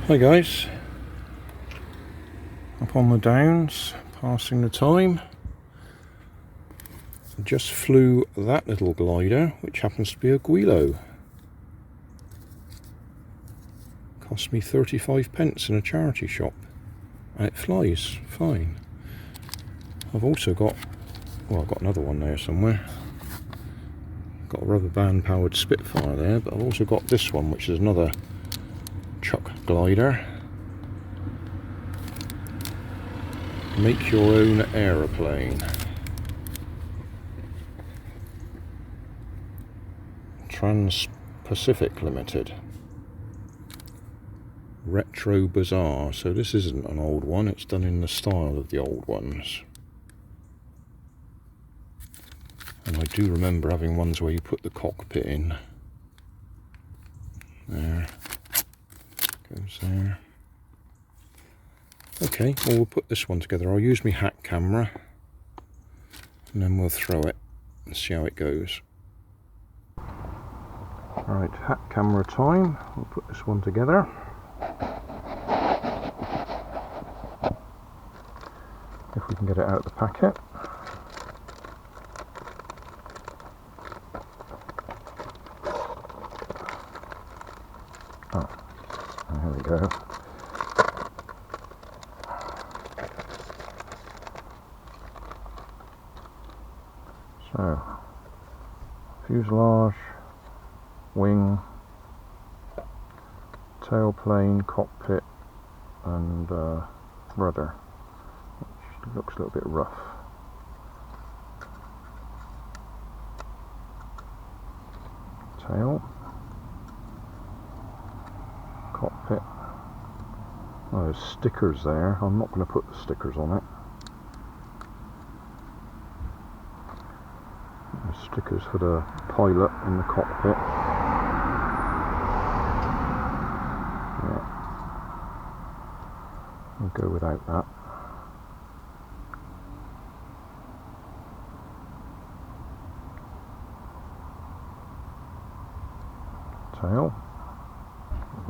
Hi guys, up on the downs, passing the time. Just flew that little glider, which happens to be a Guilo. Cost me 35p in a charity shop, and it flies fine. I've also got, well, I've got another one there somewhere. Got a rubber band powered Spitfire there, but I've also got this one, which is another chuck glider. Make your own aeroplane. Trans-Pacific Limited. Retro Bazaar. So this isn't an old one, it's done in the style of the old ones. And I do remember having ones where you put the cockpit in. There. Goes there. Okay, well we'll put this one together. I'll use my hat camera and then we'll throw it and see how it goes. Alright, hat camera time. We'll put this one together. If we can get it out of the packet. Oh, there we go. So, fuselage, wing, tailplane, cockpit and rudder, which looks a little bit rough. Tail, cockpit. Oh, there's stickers there. I'm not going to put the stickers on it. There's stickers for the pilot in the cockpit. Yeah. We'll go without that. Tail,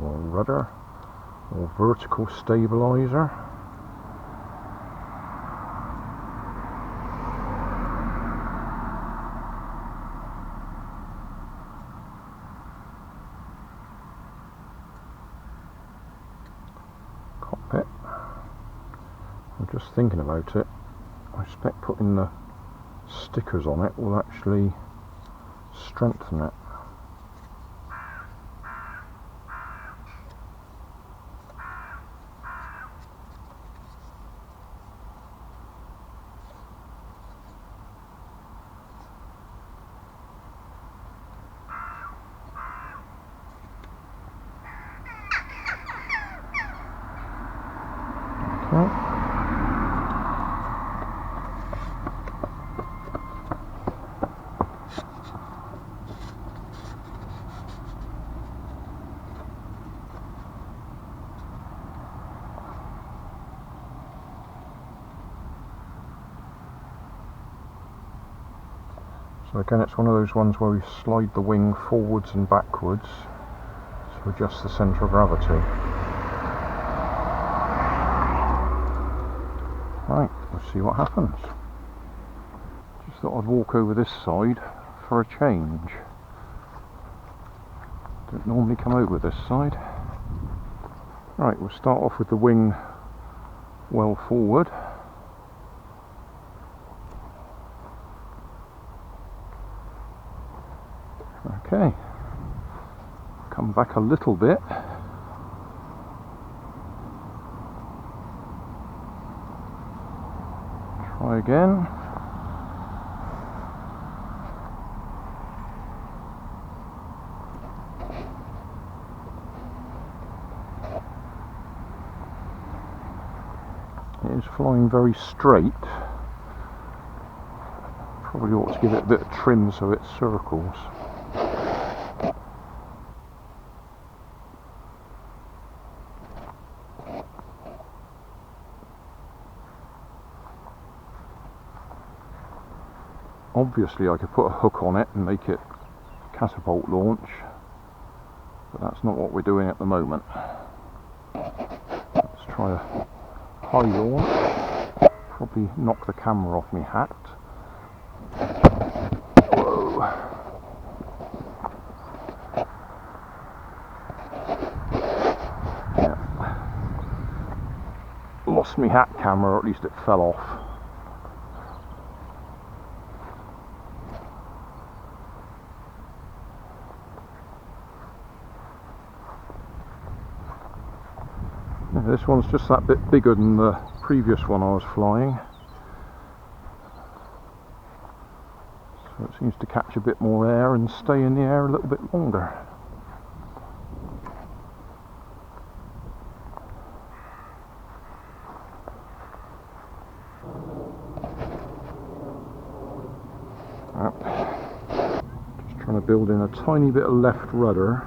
or rudder, or vertical stabilizer. Cockpit. I'm just thinking about it. I expect putting the stickers on it will actually strengthen it. Okay. So again, it's one of those ones where we slide the wing forwards and backwards to adjust the centre of gravity. Right, let's see what happens. Just thought I'd walk over this side for a change. Don't normally come over this side. Right, we'll start off with the wing well forward. Okay, come back a little bit. Try again. It is flying very straight. Probably ought to give it a bit of trim so it circles. Obviously I could put a hook on it and make it catapult launch, but that's not what we're doing at the moment. try a high launch. Probably knock the camera off my hat. Whoa. Yeah. Lost my hat camera, or at least it fell off. This one's just that bit bigger than the previous one I was flying, so it seems to catch a bit more air and stay in the air a little bit longer. Just trying to build in a tiny bit of left rudder.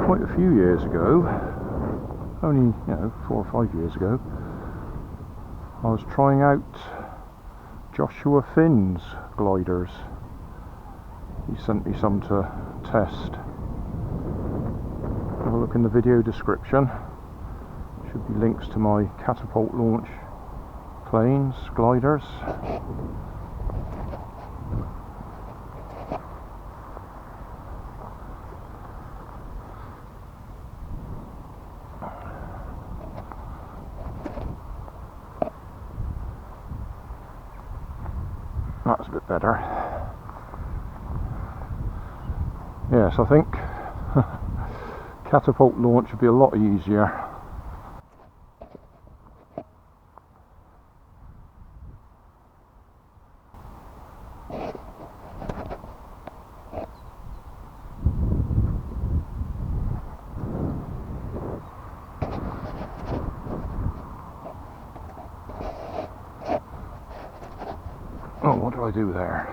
Quite a few years ago, only 4 or 5 years ago, I was trying out Joshua Finn's gliders. He sent me some to test. Have a look in the video description. Should be links to my catapult launch planes, gliders. That's a bit better. Yes, I think catapult launch would be a lot easier. Oh, what do I do there?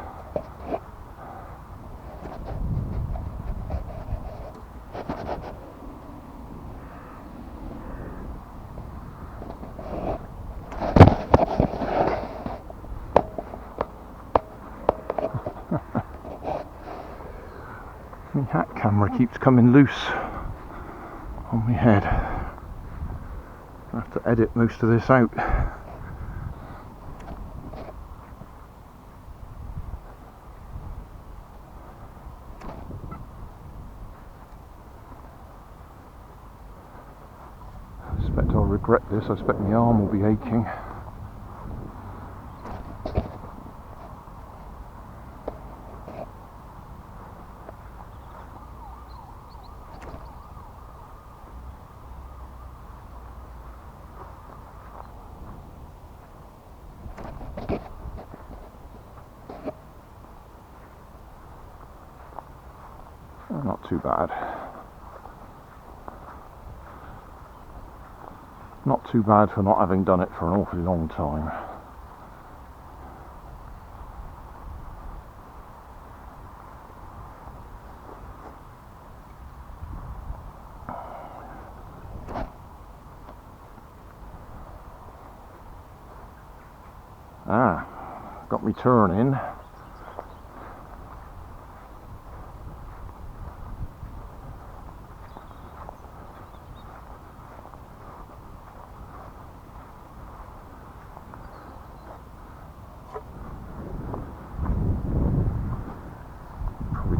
My hat camera keeps coming loose on my head. I have to edit most of this out. I suspect I'll regret this. I suspect my arm will be aching. Not too bad. Not too bad for not having done it for an awfully long time. Got me turning.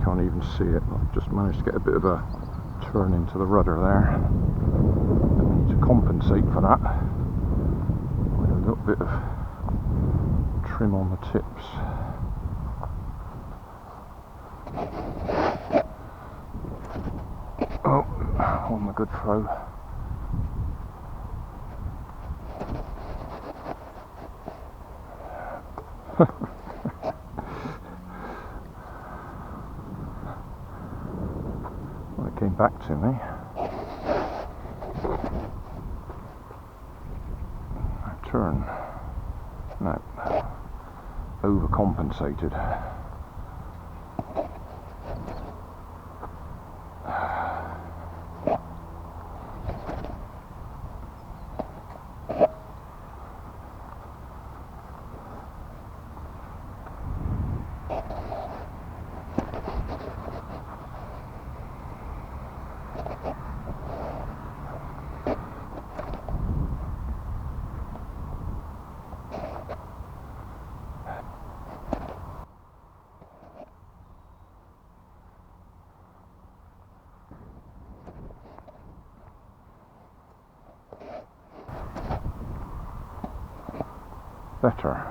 Can't even see it. I've just managed to get a bit of a turn into the rudder there. I need to compensate for that with a little bit of trim on the tips. Oh, on the good throw. back to me. Turn. No. Overcompensated. Better.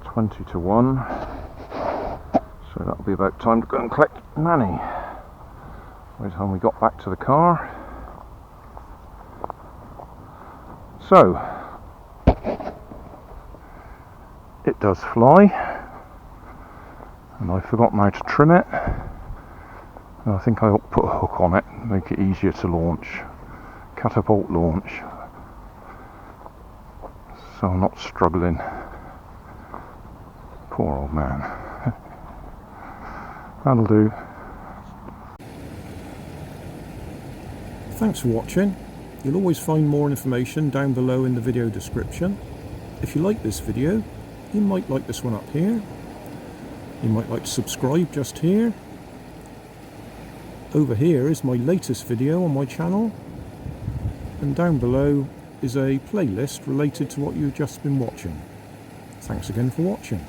Twenty to 1. So that'll be about time to go and collect Nanny. By the time we got back to the car. So, it does fly, and I've forgotten how to trim it, and I think I ought to put a hook on it, make it easier to launch, catapult launch, so I'm not struggling. Poor old man. That'll do. Thanks for watching. You'll always find more information down below in the video description. If you like this video, you might like this one up here. You might like to subscribe just here. Over here is my latest video on my channel. And down below is a playlist related to what you've just been watching. Thanks again for watching.